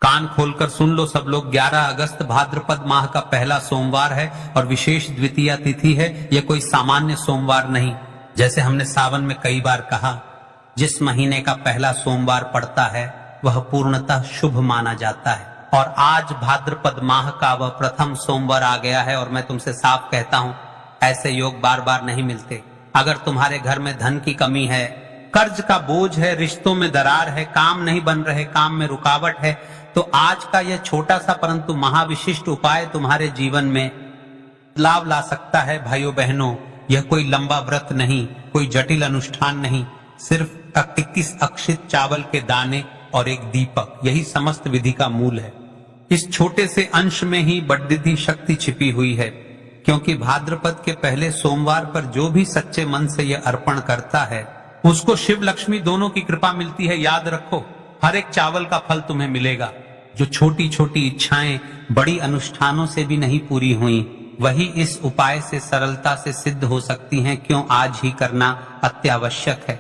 कान खोलकर सुन लो सब लोग, 11 अगस्त भाद्रपद माह का पहला सोमवार है और विशेष द्वितीया तिथि है। यह कोई सामान्य सोमवार नहीं। जैसे हमने सावन में कई बार कहा, जिस महीने का पहला सोमवार पड़ता है वह पूर्णतः शुभ माना जाता है। और आज भाद्रपद माह का वह प्रथम सोमवार आ गया है और मैं तुमसे साफ कहता हूं, ऐसे योग बार बार नहीं मिलते। अगर तुम्हारे घर में धन की कमी है, कर्ज का बोझ है, रिश्तों में दरार है, काम नहीं बन रहे, काम में रुकावट है, तो आज का यह छोटा सा परंतु महाविशिष्ट उपाय तुम्हारे जीवन में बदलाव ला सकता है। भाइयों बहनों, यह कोई लंबा व्रत नहीं, कोई जटिल अनुष्ठान नहीं, सिर्फ 21 अक्षित चावल के दाने और एक दीपक, यही समस्त विधि का मूल है। इस छोटे से अंश में ही बड़ी शक्ति छिपी हुई है, क्योंकि भाद्रपद के पहले सोमवार पर जो भी सच्चे मन से यह अर्पण करता है उसको शिव लक्ष्मी दोनों की कृपा मिलती है। याद रखो, हर एक चावल का फल तुम्हें मिलेगा। जो छोटी छोटी इच्छाएं बड़ी अनुष्ठानों से भी नहीं पूरी हुई, वही इस उपाय से सरलता से सिद्ध हो सकती हैं। क्यों आज ही करना अत्यावश्यक है।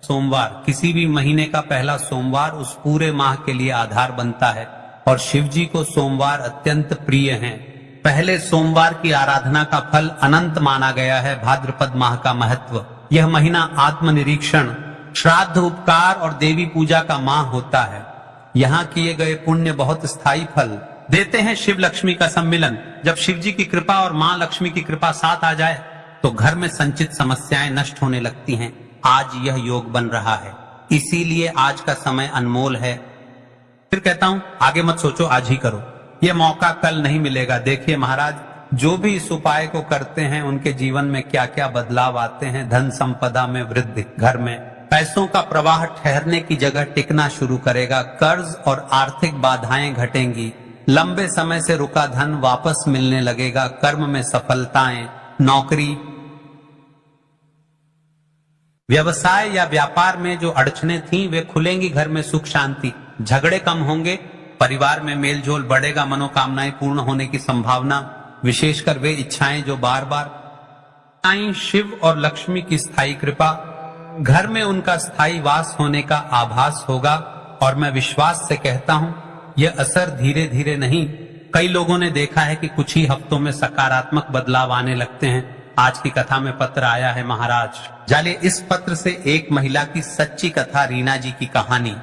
सोमवार, किसी भी महीने का पहला सोमवार उस पूरे माह के लिए आधार बनता है और शिव जी को सोमवार अत्यंत प्रिय हैं। पहले सोमवार की आराधना का फल अनंत माना गया है। भाद्रपद माह का महत्व, यह महीना आत्मनिरीक्षण, श्राद्ध, उपकार और देवी पूजा का माह होता है। यहाँ किए गए पुण्य बहुत स्थायी फल देते हैं। शिव लक्ष्मी का सम्मिलन, जब शिव जी की कृपा और माँ लक्ष्मी की कृपा साथ आ जाए तो घर में संचित समस्याएं नष्ट होने लगती हैं। आज यह योग बन रहा है, इसीलिए आज का समय अनमोल है। फिर कहता हूं, आगे मत सोचो, आज ही करो, यह मौका कल नहीं मिलेगा। देखिए महाराज, जो भी इस उपाय को करते हैं उनके जीवन में क्या क्या बदलाव आते हैं। धन संपदा में वृद्धि, घर में पैसों का प्रवाह ठहरने की जगह टिकना शुरू करेगा, कर्ज और आर्थिक बाधाएं घटेंगी, लंबे समय से रुका धन वापस मिलने लगेगा, कर्म में सफलताएं, नौकरी, व्यवसाय या व्यापार में जो अड़चनें थीं वे खुलेंगी, घर में सुख शांति, झगड़े कम होंगे, परिवार में मेलजोल बढ़ेगा, मनोकामनाएं पूर्ण होने की संभावना, विशेषकर वे इच्छाएं जो बार बार आई, शिव और लक्ष्मी की स्थायी कृपा, घर में उनका स्थायी वास होने का आभास होगा। और मैं विश्वास से कहता हूं, यह असर धीरे धीरे नहीं, कई लोगों ने देखा है कि कुछ ही हफ्तों में सकारात्मक बदलाव आने लगते हैं। आज की कथा में पत्र आया है महाराज, जालिए इस पत्र से एक महिला की सच्ची कथा, रीना जी की कहानी।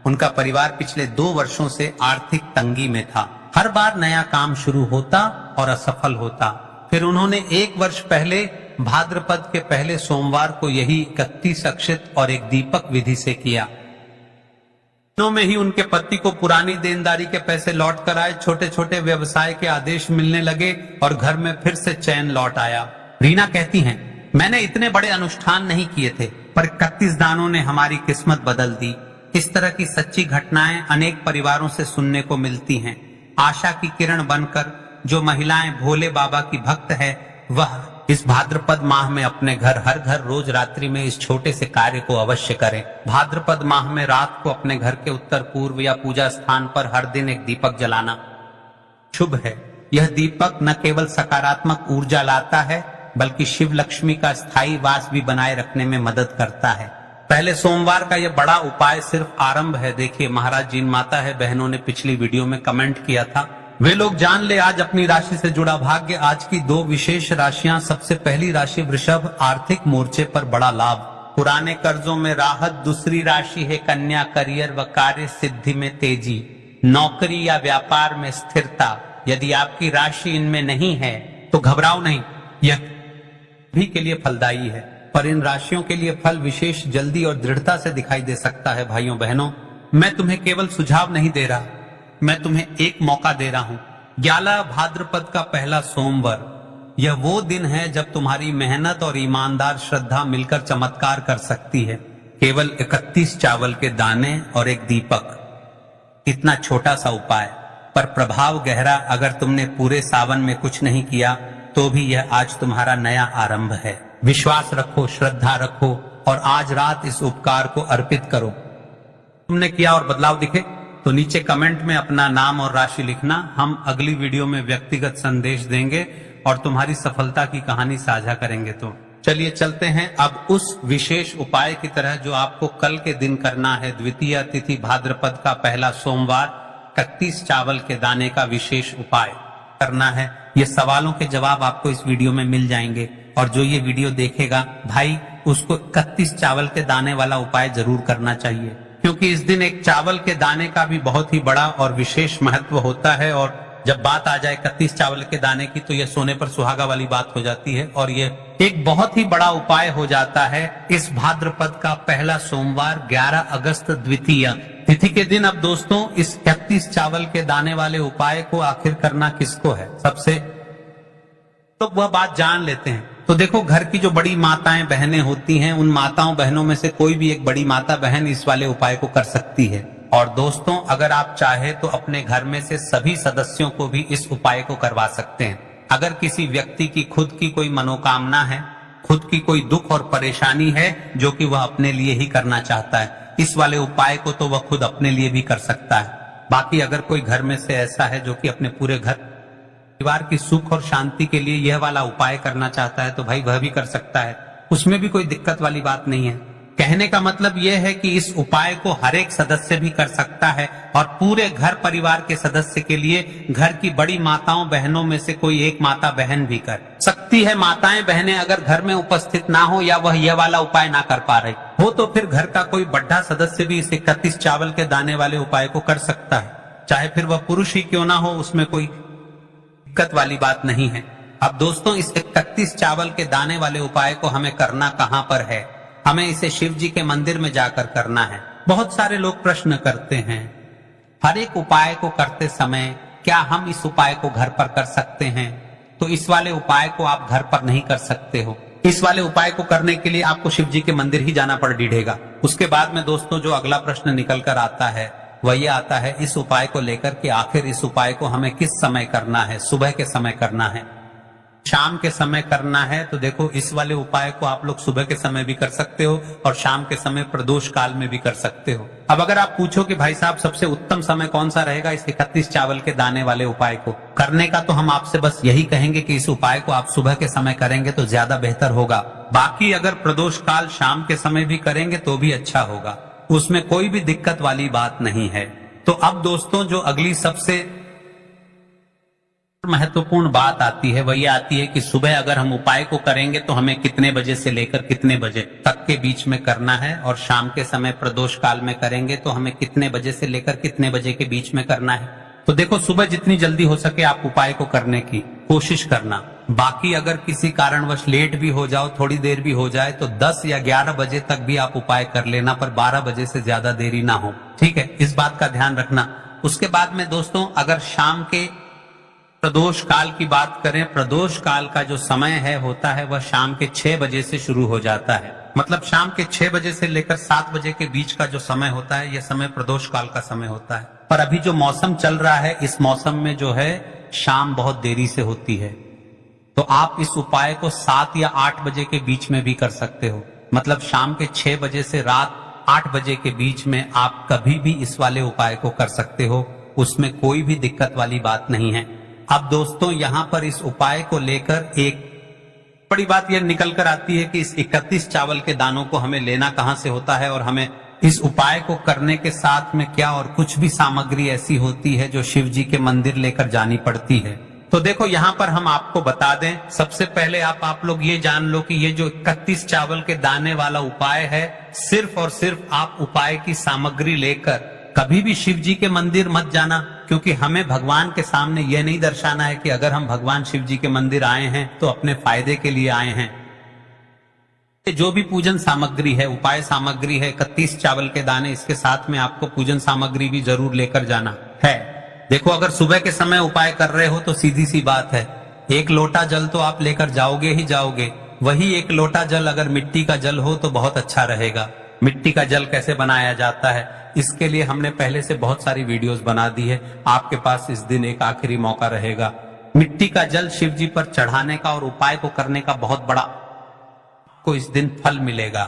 उनका परिवार पिछले 2 वर्षों से आर्थिक तंगी में था। हर बार नया काम शुरू होता और असफल होता। फिर उन्होंने 1 वर्ष पहले भाद्रपद के पहले सोमवार को यही 31 अक्षत और एक दीपक विधि से किया। दिनों में ही उनके पति को पुरानी देनदारी के पैसे लौट कर आए, छोटे छोटे व्यवसाय के आदेश मिलने लगे और घर में फिर से चैन लौट आया। रीना कहती हैं, मैंने इतने बड़े अनुष्ठान नहीं किए थे, पर 31 दानों ने हमारी किस्मत बदल दी। इस तरह की सच्ची घटनाएं अनेक परिवारों से सुनने को मिलती हैं। आशा की किरण बनकर जो महिलाएं भोले बाबा की भक्त है, वह इस भाद्रपद माह में अपने घर, हर घर रोज रात्रि में इस छोटे से कार्य को अवश्य करें। भाद्रपद माह में रात को अपने घर के उत्तर पूर्व या पूजा स्थान पर हर दिन एक दीपक जलाना शुभ है। यह दीपक न केवल सकारात्मक ऊर्जा लाता है, बल्कि शिव लक्ष्मी का स्थायी वास भी बनाए रखने में मदद करता है। पहले सोमवार का यह बड़ा उपाय सिर्फ आरंभ है। देखिए महाराज, जिन माता है बहनों ने पिछली वीडियो में कमेंट किया था, वे लोग जान ले आज अपनी राशि से जुड़ा भाग्य। आज की 2 विशेष राशियां, सबसे पहली राशि वृषभ, आर्थिक मोर्चे पर बड़ा लाभ, पुराने कर्जों में राहत। दूसरी राशि है कन्या, करियर व कार्य सिद्धि में तेजी, नौकरी या व्यापार में स्थिरता। यदि आपकी राशि इनमें नहीं है तो घबराओ नहीं, यह भी के लिए फलदायी है, पर इन राशियों के लिए फल विशेष जल्दी और दृढ़ता से दिखाई दे सकता है। भाइयों बहनों, मैं तुम्हें केवल सुझाव नहीं दे रहा, मैं तुम्हें एक मौका दे रहा हूं। 11 भाद्रपद का पहला सोमवार, यह वो दिन है जब तुम्हारी मेहनत और ईमानदार श्रद्धा मिलकर चमत्कार कर सकती है। केवल 31 चावल के दाने और एक दीपक, इतना छोटा सा उपाय, पर प्रभाव गहरा। अगर तुमने पूरे सावन में कुछ नहीं किया तो भी यह आज तुम्हारा नया आरंभ है। विश्वास रखो, श्रद्धा रखो और आज रात इस उपकार को अर्पित करो। तुमने किया और बदलाव दिखे तो नीचे कमेंट में अपना नाम और राशि लिखना। हम अगली वीडियो में व्यक्तिगत संदेश देंगे और तुम्हारी सफलता की कहानी साझा करेंगे। तो चलिए चलते हैं अब उस विशेष उपाय की तरह जो आपको कल के दिन करना है। द्वितीय तिथि भाद्रपद का पहला सोमवार, 31 चावल के दाने का विशेष उपाय करना है? ये सवालों के जवाब आपको इस वीडियो में मिल जाएंगे। और जो ये वीडियो देखेगा भाई, उसको 31 चावल के दाने वाला उपाय जरूर करना चाहिए, क्योंकि इस दिन एक चावल के दाने का भी बहुत ही बड़ा और विशेष महत्व होता है। और जब बात आ जाए 31 चावल के दाने की, तो ये सोने पर सुहागा वाली बात हो जाती है और ये एक बहुत ही बड़ा उपाय हो जाता है इस भाद्रपद का पहला सोमवार 11 अगस्त द्वितीया तिथि के दिन। अब दोस्तों, इस 31 चावल के दाने वाले उपाय को आखिर करना किसको है? सबसे तो वह बात जान लेते हैं। तो देखो, घर की जो बड़ी माताएं बहनें होती हैं, उन माताओं बहनों में से कोई भी एक बड़ी माता बहन इस वाले उपाय को कर सकती है। और दोस्तों, अगर आप चाहे तो अपने घर में से सभी सदस्यों को भी इस उपाय को करवा सकते हैं। अगर किसी व्यक्ति की खुद की कोई मनोकामना है, खुद की कोई दुख और परेशानी है जो कि वह अपने लिए ही करना चाहता है, इस वाले उपाय को तो वह खुद अपने लिए भी कर सकता है। बाकी अगर कोई घर में से ऐसा है जो कि अपने पूरे घर परिवार की सुख और शांति के लिए यह वाला उपाय करना चाहता है, तो भाई वह भी कर सकता है, उसमें भी कोई दिक्कत वाली बात नहीं है। कहने का मतलब यह है कि इस उपाय को हर एक सदस्य भी कर सकता है और पूरे घर परिवार के सदस्य के लिए घर की बड़ी माताओं बहनों में से कोई एक माता बहन भी कर सकती है। माताएं बहनें अगर घर में उपस्थित ना हो या वह यह वाला उपाय ना कर पा रही हो, तो फिर घर का कोई बड़ा सदस्य भी इस 31 चावल के दाने वाले उपाय को कर सकता है, चाहे फिर वह पुरुष ही क्यों ना हो, उसमें कोई दिक्कत वाली बात नहीं है। अब दोस्तों, इस 31 चावल के दाने वाले उपाय को हमें करना कहां पर है? हमें इसे शिव जी के मंदिर में जाकर करना है। बहुत सारे लोग प्रश्न करते हैं, हर एक उपाय को करते समय क्या हम इस उपाय को घर पर कर सकते हैं? तो इस वाले उपाय को आप घर पर नहीं कर सकते हो। इस वाले उपाय को करने के लिए आपको शिव जी के मंदिर ही जाना पड़ डीढ़ेगा। उसके बाद में दोस्तों, जो अगला प्रश्न निकल कर आता है वह ये आता है इस उपाय को लेकर कि आखिर इस उपाय को हमें किस समय करना है? सुबह के समय करना है, शाम के समय करना है? तो देखो, इस वाले उपाय को आप लोग सुबह के समय भी कर सकते हो और शाम के समय प्रदोष काल में भी कर सकते हो। अब अगर आप पूछो कि भाई साहब, सबसे उत्तम समय कौन सा रहेगा इस 31 चावल के दाने वाले उपाय को करने का, तो हम आपसे बस यही कहेंगे कि इस उपाय को आप सुबह के समय करेंगे तो ज्यादा बेहतर होगा। बाकी अगर प्रदोष काल शाम के समय भी करेंगे तो भी अच्छा होगा, उसमें कोई भी दिक्कत वाली बात नहीं है। तो अब दोस्तों, जो अगली सबसे महत्वपूर्ण बात आती है वह ये आती है कि सुबह अगर हम उपाय को करेंगे तो हमें कितने बजे से लेकर कितने बजे तक के बीच में करना है, और शाम के समय प्रदोष काल में करेंगे तो हमें कितने बजे से लेकर कितने बजे के बीच में करना है। तो देखो, सुबह जितनी जल्दी हो सके आप उपाय को करने की कोशिश करना। बाकी अगर किसी कारणवश लेट भी हो जाओ, थोड़ी देर भी हो जाए, तो 10 या 11 बजे तक भी आप उपाय कर लेना, पर 12 बजे से ज्यादा देरी ना हो, ठीक है? इस बात का ध्यान रखना। उसके बाद में दोस्तों, अगर शाम के प्रदोष काल की बात करें, प्रदोष काल का जो समय है होता है वह शाम के 6 बजे से शुरू हो जाता है। मतलब शाम के 6 बजे से लेकर 7 बजे के बीच का जो समय होता है, यह समय प्रदोष काल का समय होता है। पर अभी जो मौसम चल रहा है, इस मौसम में जो है शाम बहुत देरी से होती है, तो आप इस उपाय को 7 या 8 बजे के बीच में भी कर सकते हो। मतलब शाम के 6 बजे से रात 8 बजे के बीच में आप कभी भी इस वाले उपाय को कर सकते हो, उसमें कोई भी दिक्कत वाली बात नहीं है। अब दोस्तों, यहाँ पर इस उपाय को लेकर एक बड़ी बात यह निकल कर आती है कि इस 31 चावल के दानों को हमें लेना कहां से होता है और हमें इस उपाय को करने के साथ में क्या और कुछ भी सामग्री ऐसी होती है जो शिव जी के मंदिर लेकर जानी पड़ती है। तो देखो, यहाँ पर हम आपको बता दें, सबसे पहले आप लोग ये जान लो कि ये जो 31 चावल के दाने वाला उपाय है, सिर्फ और सिर्फ आप उपाय की सामग्री लेकर कभी भी शिव जी के मंदिर मत जाना, क्योंकि हमें भगवान के सामने यह नहीं दर्शाना है कि अगर हम भगवान शिव जी के मंदिर आए हैं तो अपने फायदे के लिए आए हैं। जो भी पूजन सामग्री है, उपाय सामग्री है, 31 चावल के दाने, इसके साथ में आपको पूजन सामग्री भी जरूर लेकर जाना है। देखो, अगर सुबह के समय उपाय कर रहे हो तो सीधी सी बात है, 1 लोटा जल तो आप लेकर जाओगे ही जाओगे। वही 1 लोटा जल अगर मिट्टी का जल हो तो बहुत अच्छा रहेगा। मिट्टी का जल कैसे बनाया जाता है, इसके लिए हमने पहले से बहुत सारी वीडियोस बना दी है, आपके पास इस दिन एक आखिरी मौका रहेगा। मिट्टी का जल शिव जी पर चढ़ाने का और उपाय को करने का बहुत बड़ा को इस दिन फल मिलेगा।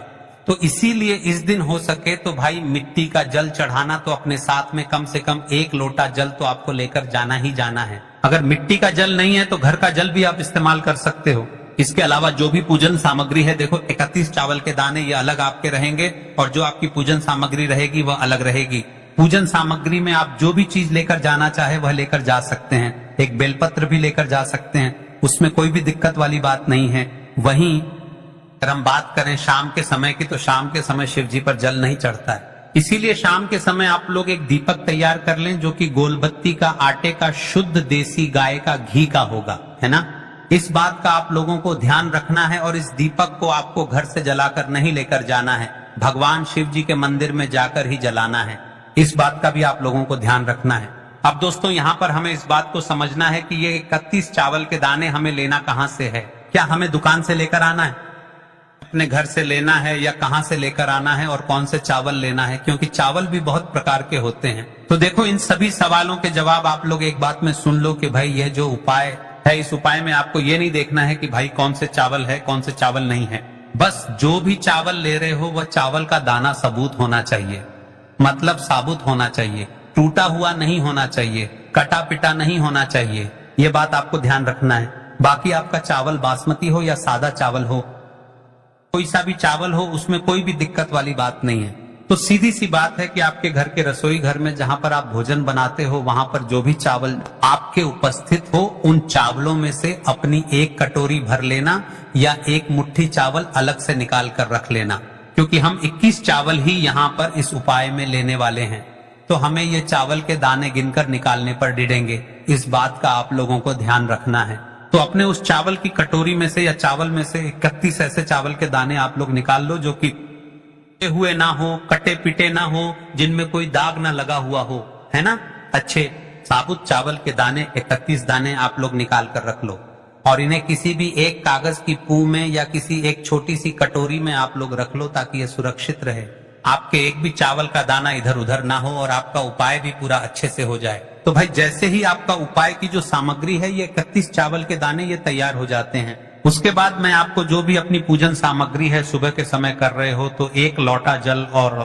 तो इसीलिए इस दिन हो सके तो भाई मिट्टी का जल चढ़ाना तो अपने साथ में कम से कम 1 लोटा जल तो आपको लेकर जाना ही जाना है। अगर मिट्टी का जल नहीं है तो घर का जल भी आप इस्तेमाल कर सकते हो। इसके अलावा जो भी पूजन सामग्री है, देखो 31 चावल के दाने ये अलग आपके रहेंगे और जो आपकी पूजन सामग्री रहेगी वह अलग रहेगी। पूजन सामग्री में आप जो भी चीज लेकर जाना चाहे वह लेकर जा सकते हैं। एक बेलपत्र भी लेकर जा सकते हैं, उसमें कोई भी दिक्कत वाली बात नहीं है। वहीं अगर हम बात करें शाम के समय की, तो शाम के समय शिव जी पर जल नहीं चढ़ता है, इसीलिए शाम के समय आप लोग एक दीपक तैयार कर लें जो कि गोलबत्ती का, आटे का, शुद्ध देसी गाय का घी का होगा, है ना। इस बात का आप लोगों को ध्यान रखना है और इस दीपक को आपको घर से जलाकर नहीं लेकर जाना है, भगवान शिव जी के मंदिर में जाकर ही जलाना है। इस बात का भी आप लोगों को ध्यान रखना है। अब दोस्तों यहाँ पर हमें इस बात को समझना है कि ये 31 चावल के दाने हमें लेना कहाँ से है। क्या हमें दुकान से लेकर आना है, अपने घर से लेना है, या कहां से लेकर आना है और कौन से चावल लेना है, क्योंकि चावल भी बहुत प्रकार के होते हैं। तो देखो इन सभी सवालों के जवाब आप लोग एक बात में सुन लो कि भाई यह जो उपाय है, इस उपाय में आपको ये नहीं देखना है कि भाई कौन से चावल है कौन से चावल नहीं है। बस जो भी चावल ले रहे हो वह चावल का दाना सबूत होना चाहिए, मतलब साबुत होना चाहिए, टूटा हुआ नहीं होना चाहिए, कटा पिटा नहीं होना चाहिए। ये बात आपको ध्यान रखना है। बाकी आपका चावल बासमती हो या सादा चावल हो, कोई सा भी चावल हो, उसमें कोई भी दिक्कत वाली बात नहीं है। तो सीधी सी बात है कि आपके घर के रसोई घर में जहां पर आप भोजन बनाते हो, वहां पर जो भी चावल आपके उपस्थित हो, उन चावलों में से अपनी एक कटोरी भर लेना या एक मुट्ठी चावल अलग से निकाल कर रख लेना, क्योंकि हम 21 चावल ही यहाँ पर इस उपाय में लेने वाले हैं। तो हमें ये चावल के दाने गिनकर निकालने पर डिडेंगे, इस बात का आप लोगों को ध्यान रखना है। तो अपने उस चावल की कटोरी में से या चावल में से 31 ऐसे चावल के दाने आप लोग निकाल लो जो कि हुए ना हो, कटे पिटे ना हो, जिनमें कोई दाग ना लगा हुआ हो, है ना। अच्छे साबुत चावल के दाने 31 दाने आप लोग निकाल कर रख लो और इन्हें किसी भी एक कागज की पू में या किसी एक छोटी सी कटोरी में आप लोग रख लो ताकि यह सुरक्षित रहे, आपके एक भी चावल का दाना इधर उधर ना हो और आपका उपाय भी पूरा अच्छे से हो जाए। तो भाई जैसे ही आपका उपाय की जो सामग्री है, ये 31 चावल के दाने ये तैयार हो जाते हैं, उसके बाद मैं आपको जो भी अपनी पूजन सामग्री है सुबह के समय कर रहे हो, तो 1 लोटा जल और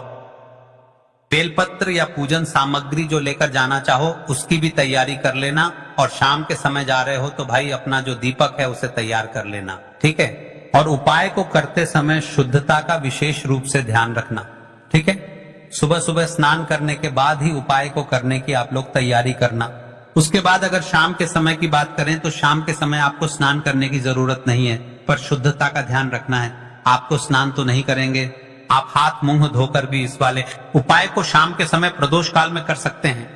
बेलपत्र या पूजन सामग्री जो लेकर जाना चाहो उसकी भी तैयारी कर लेना। और शाम के समय जा रहे हो तो भाई अपना जो दीपक है उसे तैयार कर लेना, ठीक है। और उपाय को करते समय शुद्धता का विशेष रूप से ध्यान रखना, ठीक है। सुबह सुबह स्नान करने के बाद ही उपाय को करने की आप लोग तैयारी करना। उसके बाद अगर शाम के समय की बात करें तो शाम के समय आपको स्नान करने की जरूरत नहीं है, पर शुद्धता का ध्यान रखना है। आपको स्नान तो नहीं करेंगे, आप हाथ मुंह धोकर भी इस वाले उपाय को शाम के समय प्रदोष काल में कर सकते हैं,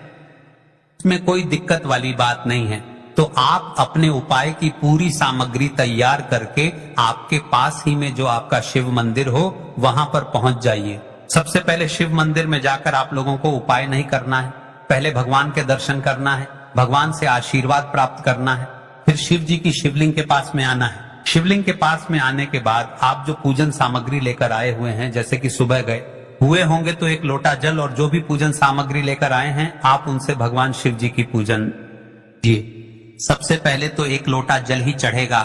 इसमें कोई दिक्कत वाली बात नहीं है। तो आप अपने उपाय की पूरी सामग्री तैयार करके आपके पास ही में जो आपका शिव मंदिर हो वहां पर पहुंच जाइए। सबसे पहले शिव मंदिर में जाकर आप लोगों को उपाय नहीं करना है, पहले भगवान के दर्शन करना है, भगवान से आशीर्वाद प्राप्त करना है, फिर शिव जी की शिवलिंग के पास में आना है। शिवलिंग के पास में आने के बाद आप जो पूजन सामग्री लेकर आए हुए हैं, जैसे कि सुबह गए हुए होंगे तो 1 लोटा जल और जो भी पूजन सामग्री लेकर आए हैं आप उनसे भगवान शिव जी की पूजन कीजिए। सबसे पहले तो 1 लोटा जल ही चढ़ेगा,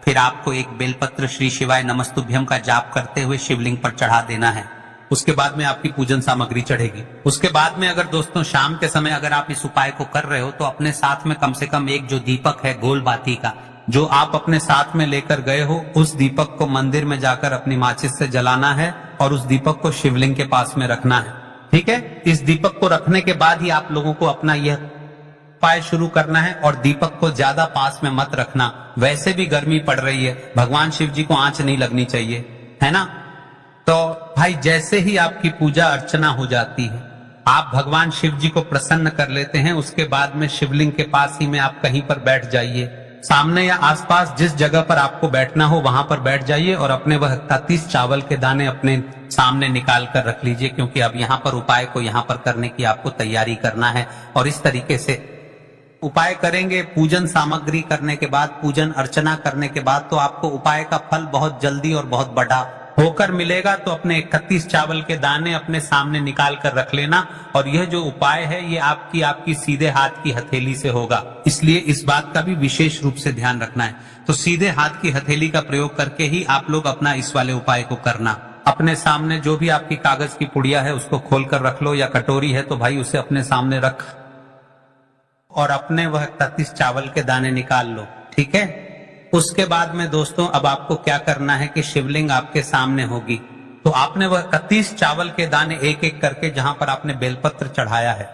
फिर आपको एक बेलपत्र श्री शिवाय नमस्तुभ्यम का जाप करते हुए शिवलिंग पर चढ़ा देना है। उसके बाद में आपकी पूजन सामग्री चढ़ेगी। उसके बाद में अगर दोस्तों शाम के समय अगर आप इस उपाय को कर रहे हो तो अपने साथ में कम से कम एक जो दीपक है गोल बाती का, जो आप अपने साथ में लेकर गए हो, उस दीपक को मंदिर में जाकर अपनी माचिस से जलाना है और उस दीपक को शिवलिंग के पास में रखना है, ठीक है। इस दीपक को रखने के बाद ही आप लोगों को अपना यह उपाय शुरू करना है और दीपक को ज्यादा पास में मत रखना, वैसे भी गर्मी पड़ रही है, भगवान शिव जी को आंच नहीं लगनी चाहिए, है ना। तो भाई जैसे ही आपकी पूजा अर्चना हो जाती है, आप भगवान शिव जी को प्रसन्न कर लेते हैं, उसके बाद में शिवलिंग के पास ही में आप कहीं पर बैठ जाइए, सामने या आसपास जिस जगह पर आपको बैठना हो वहां पर बैठ जाइए और अपने वह 31 चावल के दाने अपने सामने निकाल कर रख लीजिए, क्योंकि अब यहाँ पर उपाय को यहाँ पर करने की आपको तैयारी करना है। और इस तरीके से उपाय करेंगे, पूजन सामग्री करने के बाद, पूजन अर्चना करने के बाद, तो आपको उपाय का फल बहुत जल्दी और बहुत बड़ा होकर मिलेगा। तो अपने 31 चावल के दाने अपने सामने निकाल कर रख लेना। और यह जो उपाय है ये आपकी सीधे हाथ की हथेली से होगा, इसलिए इस बात का भी विशेष रूप से ध्यान रखना है। तो सीधे हाथ की हथेली का प्रयोग करके ही आप लोग अपना इस वाले उपाय को करना। अपने सामने जो भी आपकी कागज की पुड़िया है उसको खोल कर रख लो, या कटोरी है तो भाई उसे अपने सामने रख और अपने वह 31 चावल के दाने निकाल लो, ठीक है। उसके बाद में दोस्तों अब आपको क्या करना है कि शिवलिंग आपके सामने होगी, तो आपने वह 31 चावल के दाने एक एक करके जहां पर आपने बेलपत्र चढ़ाया है,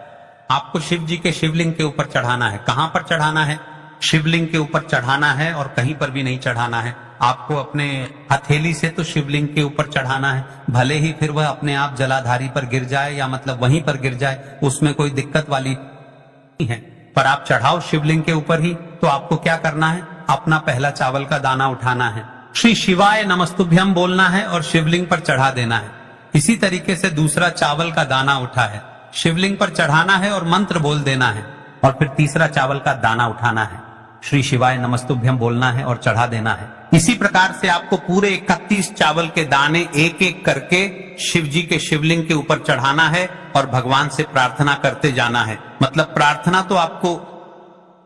आपको शिव जी के शिवलिंग के ऊपर चढ़ाना है। कहां पर चढ़ाना है? शिवलिंग के ऊपर चढ़ाना है और कहीं पर भी नहीं चढ़ाना है। आपको अपने हथेली से तो शिवलिंग के ऊपर चढ़ाना है, भले ही फिर वह अपने आप जलाधारी पर गिर जाए या मतलब वहीं पर गिर जाए, उसमें कोई दिक्कत वाली नहीं है, पर आप चढ़ाओ शिवलिंग के ऊपर ही। तो आपको क्या करना है? अपना पहला चावल का दाना उठाना है, श्री शिवाय नमस्तुभ्यम बोलना है और शिवलिंग पर चढ़ा देना है। इसी तरीके से दूसरा चावल का दाना उठा है, शिवलिंग पर चढ़ाना है और मंत्र बोल देना है। और फिर तीसरा चावल का दाना उठाना है, श्री शिवाय नमस्तुभ्यम बोलना है और चढ़ा देना है। इसी प्रकार से आपको पूरे 31 चावल के दाने एक एक करके शिव जी के शिवलिंग के ऊपर चढ़ाना है और भगवान से प्रार्थना करते जाना है। मतलब प्रार्थना तो आपको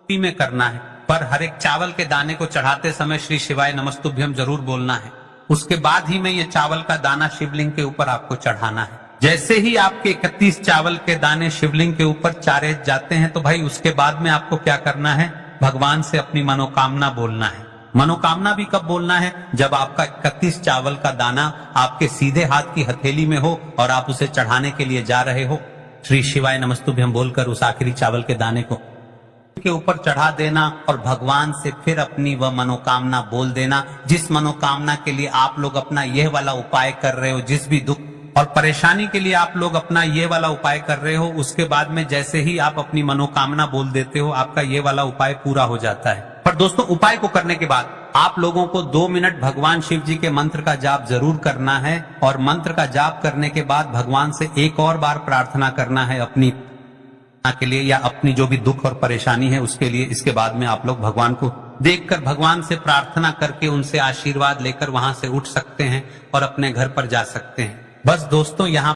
में करना है, पर हर एक चावल के दाने को चढ़ाते समय श्री शिवाय नमस्तुभ्यम जरूर बोलना है। उसके बाद ही में ये चावल का दाना शिवलिंग के ऊपर आपको चढ़ाना है। जैसे ही आपके 31 चावल के दाने शिवलिंग के ऊपर चारे जाते हैं, तो भाई उसके बाद में आपको क्या करना है? भगवान से अपनी मनोकामना बोलना है। मनोकामना भी कब बोलना है? जब आपका 31 चावल का दाना आपके सीधे हाथ की हथेली में हो और आप उसे चढ़ाने के लिए जा रहे हो। श्री शिवाय नमस्तुभ्यम बोलकर उस आखिरी चावल के दाने को के ऊपर चढ़ा देना और भगवान से फिर अपनी वह मनोकामना बोल देना, जिस मनोकामना के लिए आप लोग अपना यह वाला उपाय कर रहे हो, जिस भी दुख और परेशानी के लिए आप लोग अपना ये वाला उपाय कर रहे हो, उसके बाद में जैसे ही आप अपनी मनोकामना बोल देते हो, आपका ये वाला उपाय पूरा हो जाता है। पर दोस्तों, उपाय को करने के बाद आप लोगों को 2 मिनट भगवान शिव जी के मंत्र का जाप जरूर करना है और मंत्र का जाप करने के बाद भगवान से एक और बार प्रार्थना करना है अपनी के लिए या अपनी जो भी दुख और परेशानी है उसके लिए। इसके बाद में आप लोग भगवान को देखकर भगवान से प्रार्थना करके उनसे आशीर्वाद लेकर वहां से उठ सकते हैं और अपने घर पर जा सकते हैं। बस दोस्तों, यहाँ